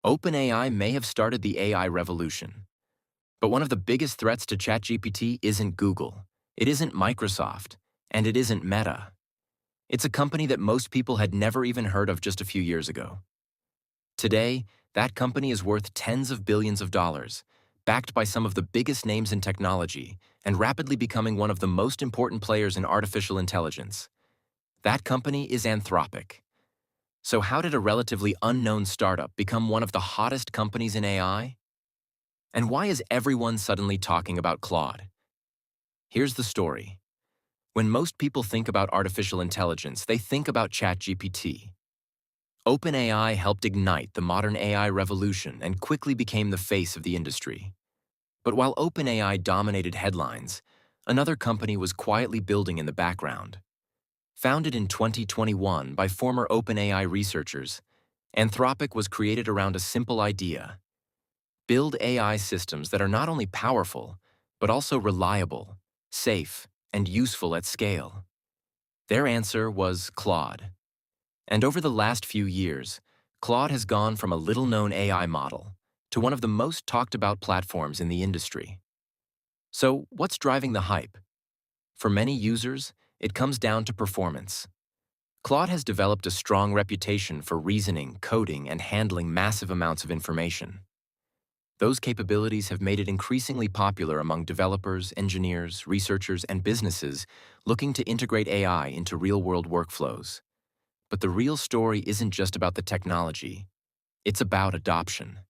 OpenAI may have started the AI revolution, but one of the biggest threats to ChatGPT isn't Google, it isn't Microsoft, and it isn't Meta. It's a company that most people had never even heard of just a few years ago. Today, that company is worth tens of billions of dollars, backed by some of the biggest names in technology, and rapidly becoming one of the most important players in artificial intelligence. That company is Anthropic. So how did a relatively unknown startup become one of the hottest companies in AI? And why is everyone suddenly talking about Claude? Here's the story. When most people think about artificial intelligence, they think about ChatGPT. OpenAI helped ignite the modern AI revolution and quickly became the face of the industry. But while OpenAI dominated headlines, another company was quietly building in the background. Founded in 2021 by former OpenAI researchers, Anthropic was created around a simple idea: build AI systems that are not only powerful, but also reliable, safe, and useful at scale. Their answer was Claude. And over the last few years, Claude has gone from a little-known AI model to one of the most talked-about platforms in the industry. So, what's driving the hype? For many users, it comes down to performance. Claude has developed a strong reputation for reasoning, coding, and handling massive amounts of information. Those capabilities have made it increasingly popular among developers, engineers, researchers, and businesses looking to integrate AI into real-world workflows. But the real story isn't just about the technology. It's about adoption.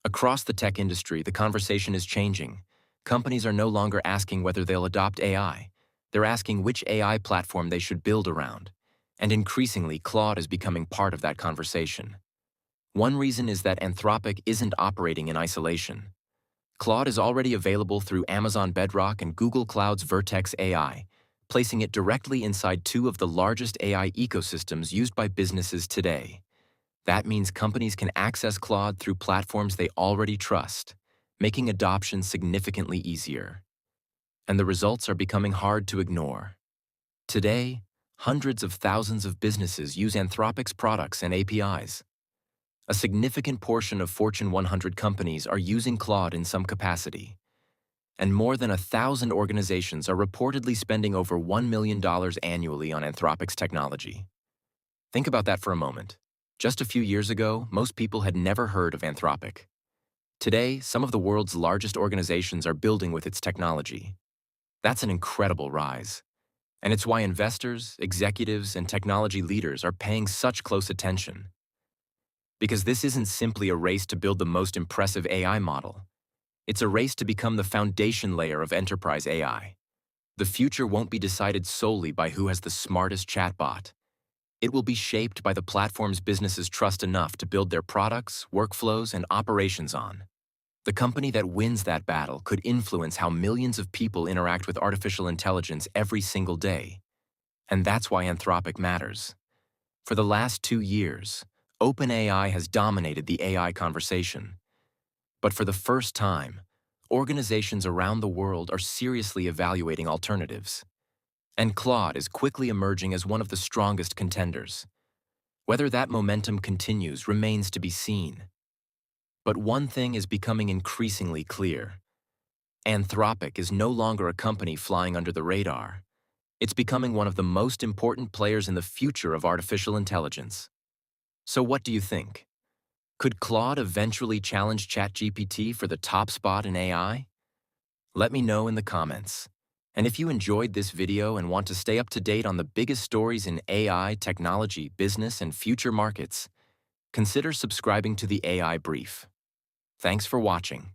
Across the tech industry, the conversation is changing. Companies are no longer asking whether they'll adopt AI. They're asking which AI platform they should build around. And increasingly, Claude is becoming part of that conversation. One reason is that Anthropic isn't operating in isolation. Claude is already available through Amazon Bedrock and Google Cloud's Vertex AI, placing it directly inside two of the largest AI ecosystems used by businesses today. That means companies can access Claude through platforms they already trust, making adoption significantly easier. And the results are becoming hard to ignore. Today, hundreds of thousands of businesses use Anthropic's products and APIs. A significant portion of Fortune 100 companies are using Claude in some capacity. And more than 1,000 organizations are reportedly spending over $1 million annually on Anthropic's technology. Think about that for a moment. Just a few years ago, most people had never heard of Anthropic. Today, some of the world's largest organizations are building with its technology. That's an incredible rise. And it's why investors, executives, and technology leaders are paying such close attention. Because this isn't simply a race to build the most impressive AI model. It's a race to become the foundation layer of enterprise AI. The future won't be decided solely by who has the smartest chatbot. It will be shaped by the platforms businesses trust enough to build their products, workflows, and operations on. The company that wins that battle could influence how millions of people interact with artificial intelligence every single day. And that's why Anthropic matters. For the last 2 years, OpenAI has dominated the AI conversation. But for the first time, organizations around the world are seriously evaluating alternatives. And Claude is quickly emerging as one of the strongest contenders. Whether that momentum continues remains to be seen. But one thing is becoming increasingly clear. Anthropic is no longer a company flying under the radar. It's becoming one of the most important players in the future of artificial intelligence. So what do you think? Could Claude eventually challenge ChatGPT for the top spot in AI? Let me know in the comments. And if you enjoyed this video and want to stay up to date on the biggest stories in AI, technology, business, and future markets, consider subscribing to the AI Brief. Thanks for watching.